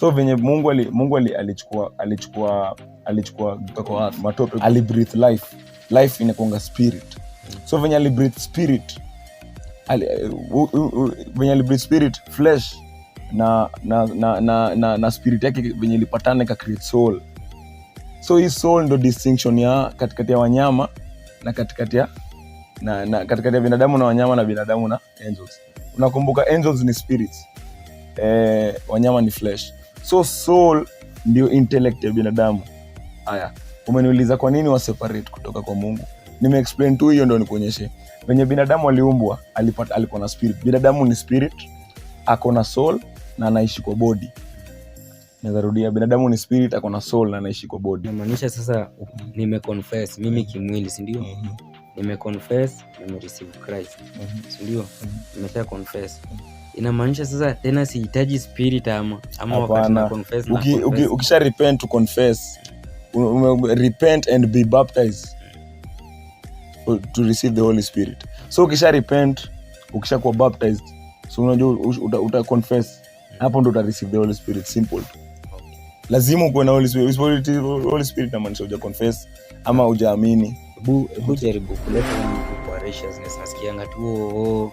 So venye Mungu alichukua matope, alibreathe life inakuanga spirit. So venye alibreathe spirit, venye alibreathe spirit, flesh na spirit yake venye ilipatana ika create soul. So hii soul ndo distinction ya katikati ya wanyama na katikati ya binadamu na wanyama na binadamu na angels. Unakumbuka angels ni spirits, wanyama ni flesh. So soul ndio intellect ya binadamu. Haya, umeniuliza kwa nini wa separate kutoka kwa Mungu? Nime-explain tu hiyo, ndio nikuonyeshe venye binadamu aliumbwa, alikuwa na spirit. Binadamu ni spirit, ako na soul na anaishi kwa body. Nazarudia, binadamu ni spirit, ako na soul na anaishi kwa body. Inamaanisha sasa nime-confess mimi kimwili, si ndio? Nime-confess, nime-receive Christ, si ndio? Nimesha confess. Inamaanisha sasa tena sihitaji spirit ama wakati na confess na ukisha repent to confess, repent and be baptized to receive the Holy Spirit. So ukisha repent, ukisha kuwa baptized, so unajua uta confess, hapo ndo uta receive the Holy Spirit. Simple. Lazima uwe na Holy Spirit. Holy Spirit inamaanisha uja confess ama ujaamini. Hebu jaribu kuleta kwa righteousness, nasikianga tu